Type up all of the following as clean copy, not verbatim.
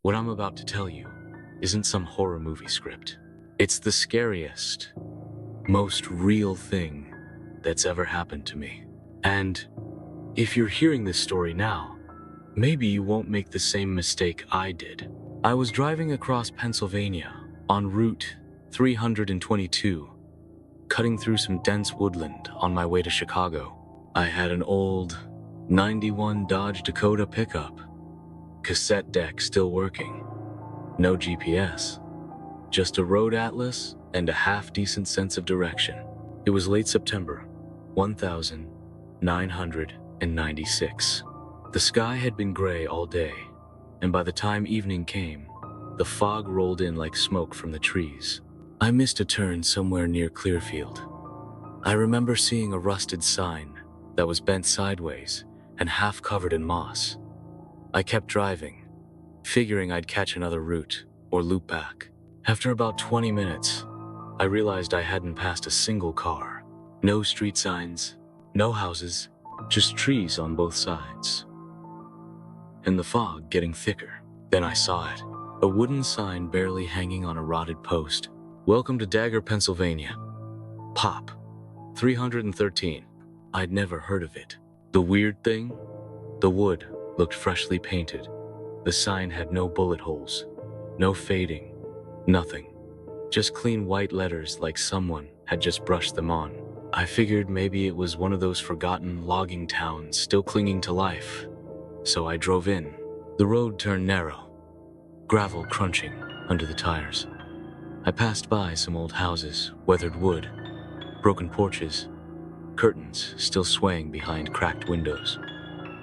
What I'm about to tell you isn't some horror movie script. It's the scariest, most real thing that's ever happened to me. And if you're hearing this story now, maybe you won't make the same mistake I did. I was driving across Pennsylvania on Route 322, cutting through some dense woodland on my way to Chicago. I had an old 91 Dodge Dakota pickup, cassette deck still working, no GPS, just a road atlas and a half-decent sense of direction. It was late September, 1996. The sky had been gray all day, and by the time evening came, the fog rolled in like smoke from the trees. I missed a turn somewhere near Clearfield. I remember seeing a rusted sign that was bent sideways and half covered in moss. I kept driving, figuring I'd catch another route or loop back. After about 20 minutes, I realized I hadn't passed a single car. No street signs, no houses, just trees on both sides. And the fog getting thicker. Then I saw it. A wooden sign barely hanging on a rotted post. Welcome to Dagger, Pennsylvania. Pop. 313. I'd never heard of it. The weird thing? The wood looked freshly painted. The sign had no bullet holes, no fading, nothing. Just clean white letters like someone had just brushed them on. I figured maybe it was one of those forgotten logging towns still clinging to life. So I drove in. The road turned narrow, gravel crunching under the tires. I passed by some old houses, weathered wood, broken porches, curtains still swaying behind cracked windows.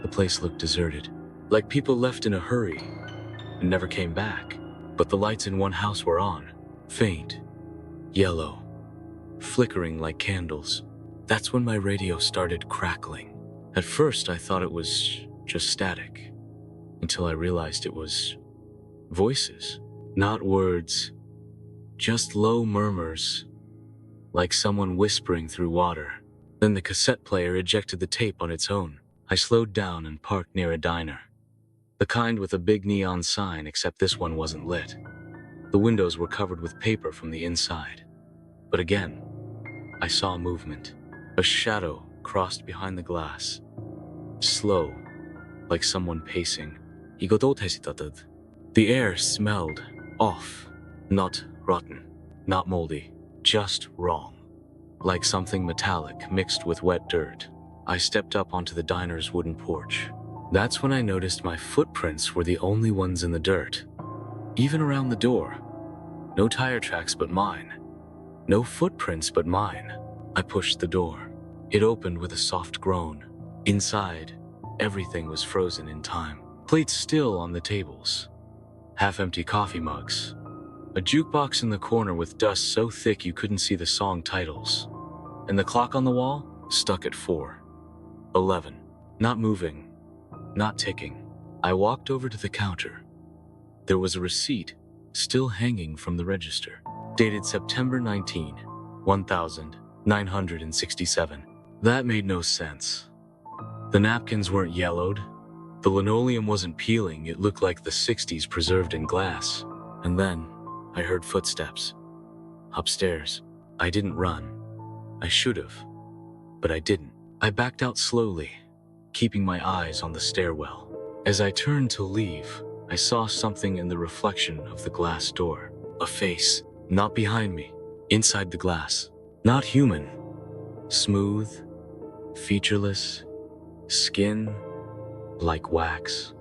The place looked deserted, like people left in a hurry and never came back. But the lights in one house were on, faint, yellow, flickering like candles. That's when my radio started crackling. At first I thought it was just static, until I realized it was voices, not words, just low murmurs, like someone whispering through water. Then the cassette player ejected the tape on its own. I slowed down and parked near a diner, the kind with a big neon sign, except this one wasn't lit. The windows were covered with paper from the inside. But again, I saw movement. A shadow crossed behind the glass, slow, like someone pacing. The air smelled off, not rotten, not moldy, just wrong, like something metallic mixed with wet dirt. I stepped up onto the diner's wooden porch. That's when I noticed my footprints were the only ones in the dirt. Even around the door. No tire tracks but mine. No footprints but mine. I pushed the door. It opened with a soft groan. Inside, everything was frozen in time. Plates still on the tables. Half-empty coffee mugs. A jukebox in the corner with dust so thick you couldn't see the song titles. And the clock on the wall, stuck at 4:11. Not moving, not ticking. I walked over to the counter. There was a receipt still hanging from the register, dated September 19, 1967. That made no sense. The napkins weren't yellowed. The linoleum wasn't peeling. It looked like the 60s preserved in glass. And then I heard footsteps. Upstairs. I didn't run. I should have, but I didn't. I backed out slowly, keeping my eyes on the stairwell. As I turned to leave, I saw something in the reflection of the glass door. A face, not behind me, inside the glass. Not human. Smooth, featureless, skin like wax.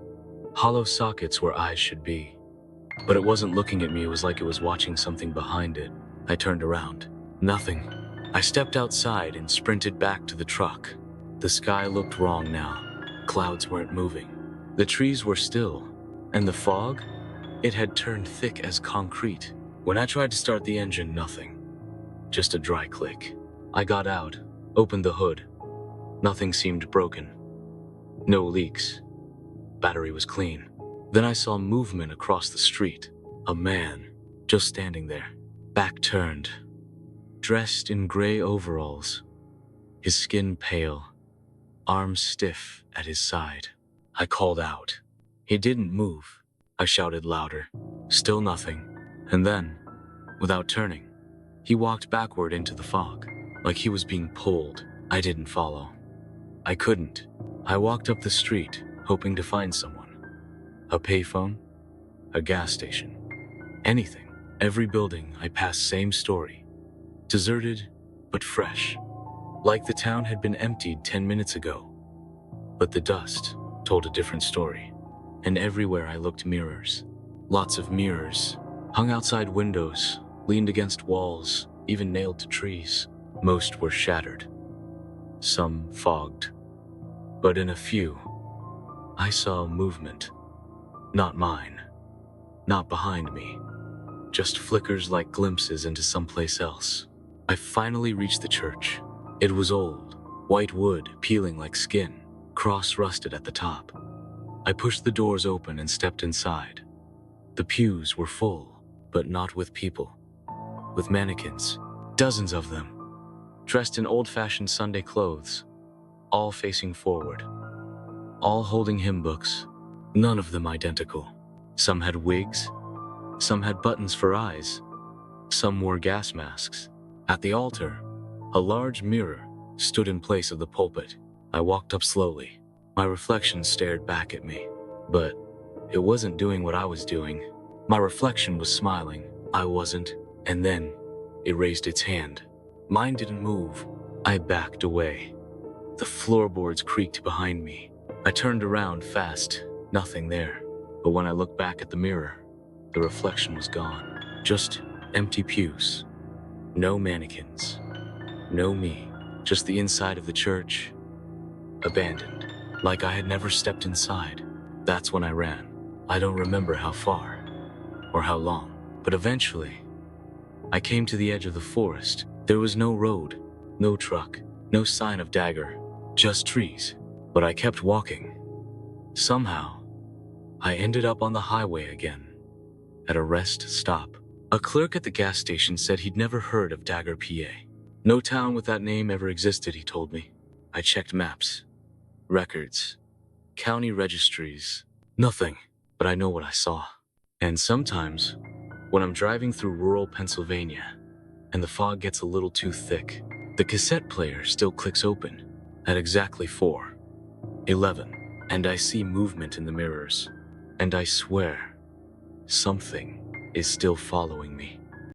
Hollow sockets where eyes should be. But it wasn't looking at me, it was like it was watching something behind it. I turned around. Nothing. I stepped outside and sprinted back to the truck. The sky looked wrong now. Clouds weren't moving. The trees were still. And the fog? It had turned thick as concrete. When I tried to start the engine, nothing. Just a dry click. I got out, opened the hood. Nothing seemed broken. No leaks. Battery was clean. Then I saw movement across the street. A man, just standing there, back turned, dressed in gray overalls, his skin pale, arms stiff at his side. I called out. He didn't move. I shouted louder. Still nothing. And then, without turning, he walked backward into the fog, like he was being pulled. I didn't follow. I couldn't. I walked up the street, hoping to find someone. A payphone? A gas station? Anything. Every building I passed, same story. Deserted, but fresh. Like the town had been emptied 10 minutes ago. But the dust told a different story. And everywhere I looked, mirrors. Lots of mirrors. Hung outside windows, leaned against walls, even nailed to trees. Most were shattered. Some fogged. But in a few, I saw movement. Not mine. Not behind me. Just flickers like glimpses into someplace else. I finally reached the church. It was old, white wood peeling like skin, cross-rusted at the top. I pushed the doors open and stepped inside. The pews were full, but not with people. With mannequins, dozens of them, dressed in old-fashioned Sunday clothes, all facing forward, all holding hymn books, none of them identical. Some had wigs, some had buttons for eyes, some wore gas masks. At the altar, a large mirror stood in place of the pulpit. I walked up slowly. My reflection stared back at me, but it wasn't doing what I was doing. My reflection was smiling. I wasn't. And then it raised its hand. Mine didn't move. I backed away. The floorboards creaked behind me. I turned around fast. Nothing there. But when I looked back at the mirror, the reflection was gone. Just empty pews. No mannequins. No me. Just the inside of the church. Abandoned. Like I had never stepped inside. That's when I ran. I don't remember how far or how long, but eventually I came to the edge of the forest. There was no road, no truck, no sign of Dagger, just trees. But I kept walking. Somehow, I ended up on the highway again, at a rest stop. A clerk at the gas station said he'd never heard of Dagger, PA. No town with that name ever existed, he told me. I checked maps, records, county registries. Nothing, but I know what I saw. And sometimes, when I'm driving through rural Pennsylvania, and the fog gets a little too thick, the cassette player still clicks open at exactly 4:11, and I see movement in the mirrors, and I swear, something is still following me.